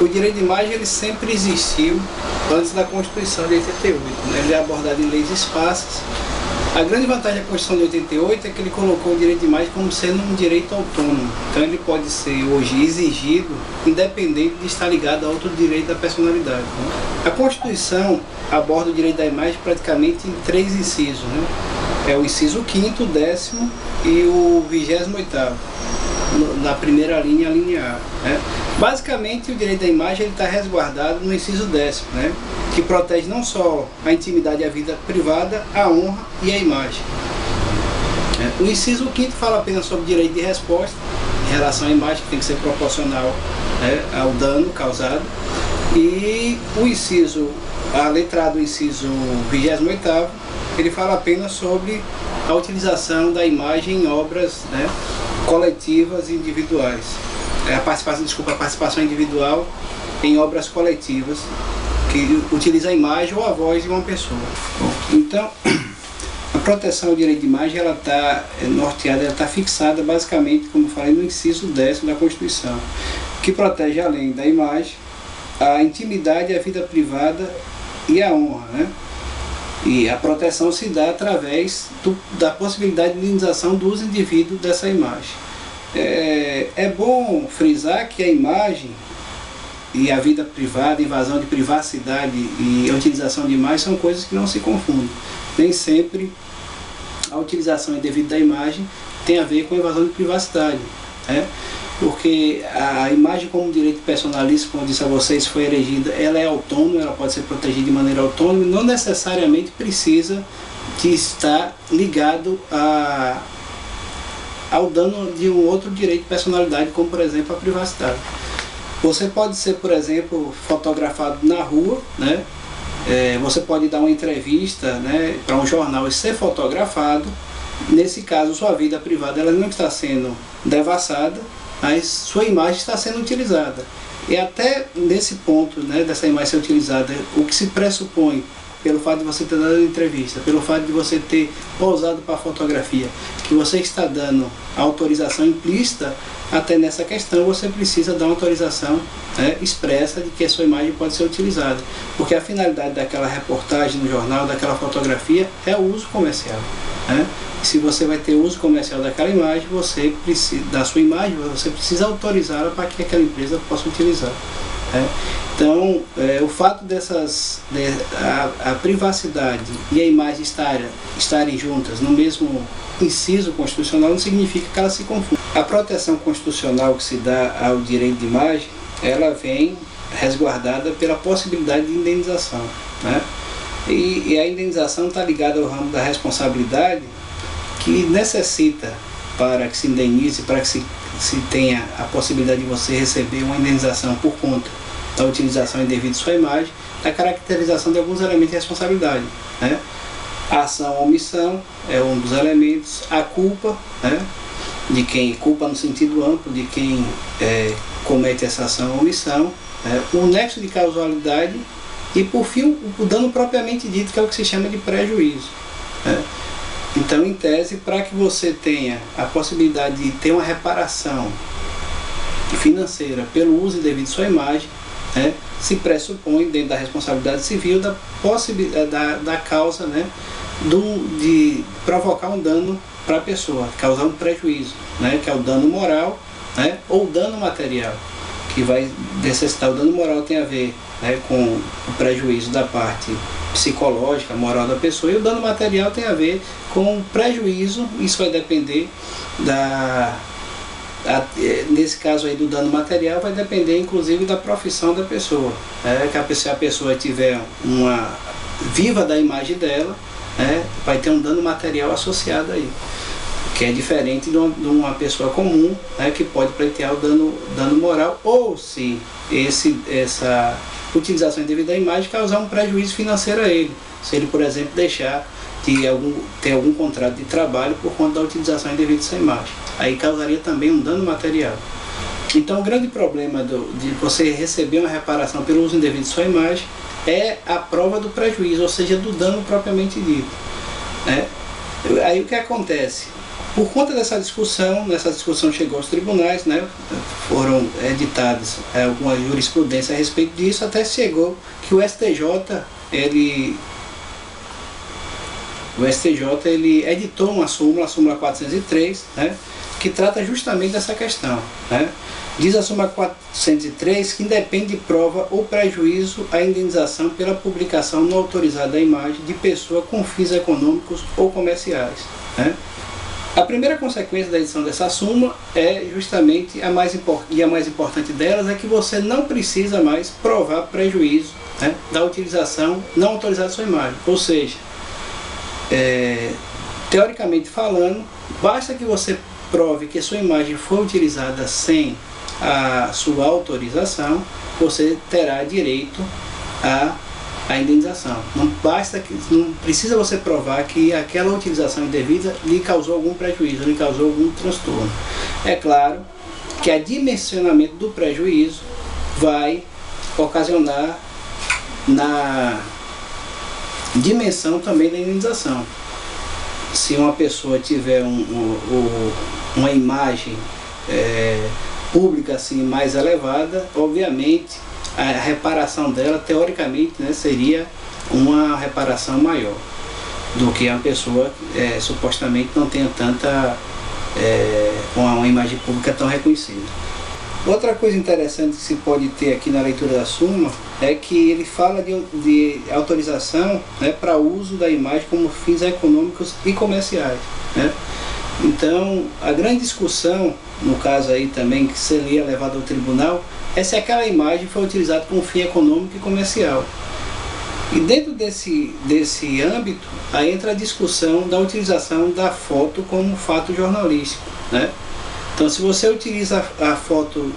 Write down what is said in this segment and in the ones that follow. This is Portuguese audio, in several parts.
O direito de imagem ele sempre existiu antes da Constituição de 88, né? Ele é abordado em leis esparsas. A grande vantagem da Constituição de 88 é que ele colocou o direito de imagem como sendo um direito autônomo. Então ele pode ser hoje exigido independente de estar ligado a outro direito da personalidade, né? A Constituição aborda o direito da imagem praticamente em 3 incisos, né? É o inciso 5º, 10º e o 28º, na primeira linha, a linha A, né? Basicamente, o direito da imagem está resguardado no inciso 10º, né? Que protege não só a intimidade e a vida privada, a honra e a imagem. O inciso 5º fala apenas sobre direito de resposta em relação à imagem, que tem que ser proporcional, né, ao dano causado. E a letra A do inciso 28º, ele fala apenas sobre a utilização da imagem em obras, né, coletivas e individuais. A participação individual em obras coletivas que utiliza a imagem ou a voz de uma pessoa. Então, a proteção ao direito de imagem ela está norteada, ela está fixada basicamente, como eu falei, no inciso 10º da Constituição, que protege além da imagem a intimidade, a vida privada e a honra, né? E a proteção se dá através da possibilidade de indenização dos indivíduos dessa imagem. É bom frisar que a imagem e a vida privada, invasão de privacidade e a utilização de imagem são coisas que não se confundem. Nem sempre a utilização indevida da imagem tem a ver com invasão de privacidade, né? Porque a imagem como direito personalístico, como eu disse a vocês, foi erigida, ela é autônoma, ela pode ser protegida de maneira autônoma e não necessariamente precisa de estar ligado ao dano de um outro direito de personalidade, como por exemplo a privacidade. Você pode ser, por exemplo, fotografado na rua, né? Você pode dar uma entrevista, né, para um jornal e ser fotografado. Nesse caso, sua vida privada ela não está sendo devassada, mas sua imagem está sendo utilizada. E até nesse ponto, né, dessa imagem ser utilizada, o que se pressupõe pelo fato de você ter dado entrevista, pelo fato de você ter pousado para a fotografia, que você está dando autorização implícita, até nessa questão você precisa dar uma autorização, né, expressa de que a sua imagem pode ser utilizada. Porque a finalidade daquela reportagem no jornal, daquela fotografia, é o uso comercial, né? E se você vai ter uso comercial daquela imagem, da sua imagem, você precisa autorizá-la para que aquela empresa possa utilizar, né? Então, o fato a privacidade e a imagem estarem juntas no mesmo inciso constitucional não significa que elas se confundem. A proteção constitucional que se dá ao direito de imagem, ela vem resguardada pela possibilidade de indenização, né? E a indenização está ligada ao ramo da responsabilidade, que necessita, para que se indenize, para que se tenha a possibilidade de você receber uma indenização por conta da utilização indevida de sua imagem, da caracterização de alguns elementos de responsabilidade, né? A ação ou omissão é um dos elementos, a culpa, né, de quem, culpa no sentido amplo, de quem comete essa ação ou omissão, o nexo de causalidade e, por fim, o dano propriamente dito, que é o que se chama de prejuízo, né? Então, em tese, para que você tenha a possibilidade de ter uma reparação financeira pelo uso indevido de sua imagem, se pressupõe, dentro da responsabilidade civil, da possibilidade da causa, né, de provocar um dano para a pessoa, causar um prejuízo, né, que é o dano moral, né, ou dano material, que vai necessitar. O dano moral tem a ver, né, com o prejuízo da parte psicológica, moral da pessoa, e o dano material tem a ver com o prejuízo. Isso vai depender nesse caso aí do dano material, vai depender inclusive da profissão da pessoa, que se a pessoa tiver uma viva da imagem dela, vai ter um dano material associado aí, que é diferente de uma pessoa comum, que pode pleitear o dano moral, ou se essa utilização indevida da imagem causar um prejuízo financeiro a ele, se ele, por exemplo, deixar de ter algum contrato de trabalho por conta da utilização indevida dessa imagem. Aí causaria também um dano material. Então, o grande problema de você receber uma reparação pelo uso indevido de sua imagem é a prova do prejuízo, ou seja, do dano propriamente dito, né? Aí o que acontece? Por conta dessa discussão chegou aos tribunais, né? Foram editadas algumas jurisprudências a respeito disso, até chegou que o STJ ele editou uma súmula, a súmula 403, né? Que trata justamente dessa questão, né? Diz a súmula 403 que independe de prova ou prejuízo a indenização pela publicação não autorizada da imagem de pessoa com fins econômicos ou comerciais, né? A primeira consequência da edição dessa súmula é justamente a mais importante delas, é que você não precisa mais provar prejuízo, né, da utilização não autorizada da sua imagem. Ou seja, teoricamente falando, basta que você prove que a sua imagem foi utilizada sem a sua autorização, você terá direito à indenização. Não precisa você provar que aquela utilização indevida lhe causou algum prejuízo, lhe causou algum transtorno. É claro que o dimensionamento do prejuízo vai ocasionar na dimensão também da indenização. Se uma pessoa tiver uma imagem pública assim mais elevada, obviamente a reparação dela, teoricamente, né, seria uma reparação maior do que a pessoa supostamente não tenha tanta uma imagem pública tão reconhecida. Outra coisa interessante que se pode ter aqui na leitura da súmula é que ele fala de autorização, né, para uso da imagem como fins econômicos e comerciais, né? Então, a grande discussão, no caso aí também, que seria levado ao tribunal, é se aquela imagem foi utilizada com fim econômico e comercial. E dentro desse âmbito, aí entra a discussão da utilização da foto como fato jornalístico, né? Então, se você utiliza a foto,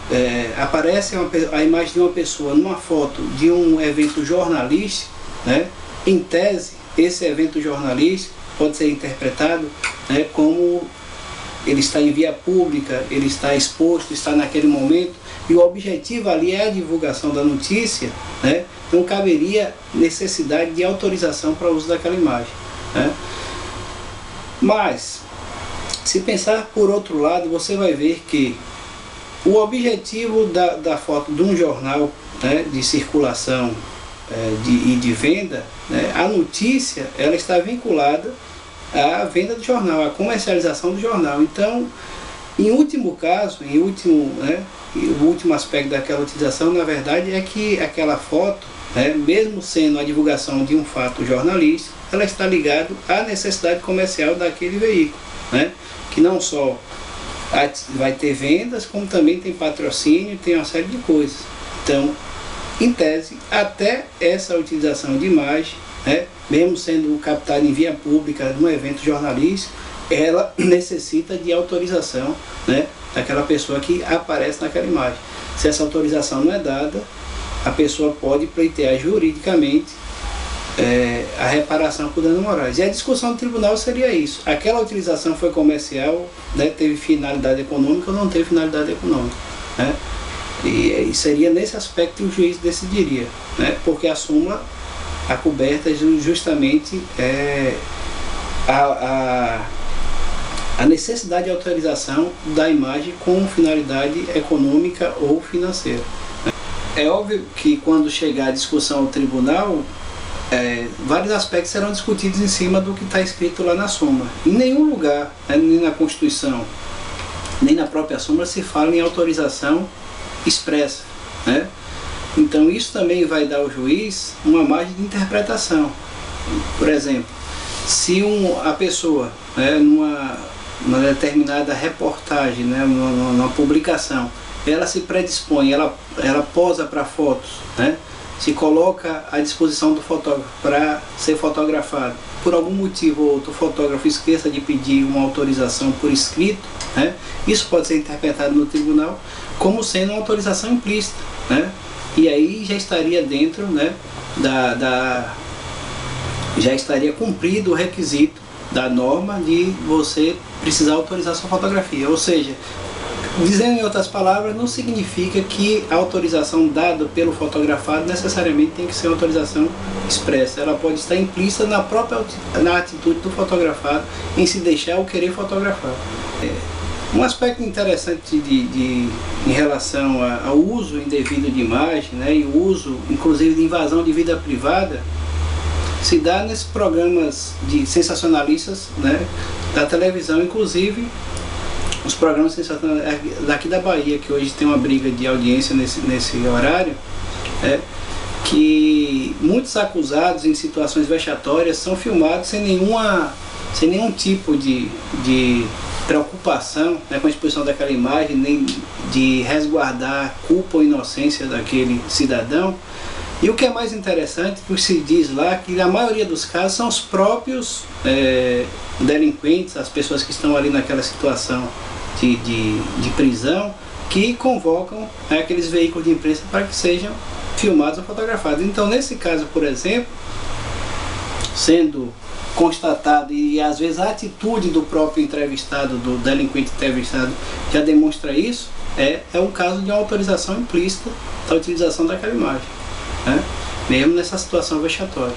aparece a imagem de uma pessoa numa foto de um evento jornalístico, né? Em tese, esse evento jornalístico pode ser interpretado, né, como ele está em via pública, ele está exposto, está naquele momento, e o objetivo ali é a divulgação da notícia, né? Não caberia necessidade de autorização para o uso daquela imagem, né? Mas, se pensar por outro lado, você vai ver que o objetivo da foto de um jornal, né, de circulação e de venda, né, a notícia ela está vinculada à venda do jornal, à comercialização do jornal. Então, em último caso, o último aspecto daquela utilização, na verdade, é que aquela foto, né, mesmo sendo a divulgação de um fato jornalístico, ela está ligada à necessidade comercial daquele veículo, né, que não só vai ter vendas, como também tem patrocínio, tem uma série de coisas. Então, em tese, até essa utilização de imagem, né, mesmo sendo captada em via pública num evento jornalístico, ela necessita de autorização, né, daquela pessoa que aparece naquela imagem. Se essa autorização não é dada, a pessoa pode pleitear juridicamente a reparação por danos morais. E a discussão do tribunal seria isso: aquela utilização foi comercial, né, teve finalidade econômica ou não teve finalidade econômica, né? E seria nesse aspecto que o juiz decidiria, né, porque a súmula acoberta justamente a necessidade de autorização da imagem com finalidade econômica ou financeira. É óbvio que quando chegar a discussão ao tribunal, vários aspectos serão discutidos em cima do que está escrito lá na súmula. Em nenhum lugar, né, nem na Constituição, nem na própria súmula, se fala em autorização expressa, né? Então isso também vai dar ao juiz uma margem de interpretação. Por exemplo, se a pessoa, né, numa determinada reportagem, né, numa publicação, ela se predispõe, ela posa para fotos, né, se coloca à disposição do fotógrafo para ser fotografado, por algum motivo ou outro o fotógrafo esqueça de pedir uma autorização por escrito, né, isso pode ser interpretado no tribunal como sendo uma autorização implícita, né, e aí já estaria dentro, né, já estaria cumprido o requisito da norma de você precisar autorizar sua fotografia. Ou seja, Dizendo em outras palavras, não significa que a autorização dada pelo fotografado necessariamente tem que ser uma autorização expressa. Ela pode estar implícita na própria atitude do fotografado em se deixar ou querer fotografar. Um aspecto interessante em relação ao uso indevido de imagem, né, e o uso inclusive de invasão de vida privada, se dá nesses programas de sensacionalistas, né, da televisão, inclusive os programas sensacionalistas daqui da Bahia, que hoje tem uma briga de audiência nesse horário, que muitos acusados em situações vexatórias são filmados sem nenhum tipo de preocupação, né, com a exposição daquela imagem, nem de resguardar a culpa ou inocência daquele cidadão. E o que é mais interessante, que se diz lá, que na maioria dos casos são os próprios delinquentes, as pessoas que estão ali naquela situação de prisão, que convocam aqueles veículos de imprensa para que sejam filmados ou fotografados. Então, nesse caso, por exemplo, sendo constatado, e às vezes a atitude do próprio entrevistado, do delinquente entrevistado, já demonstra isso, é um caso de uma autorização implícita da utilização daquela imagem, né? Mesmo nessa situação vexatória.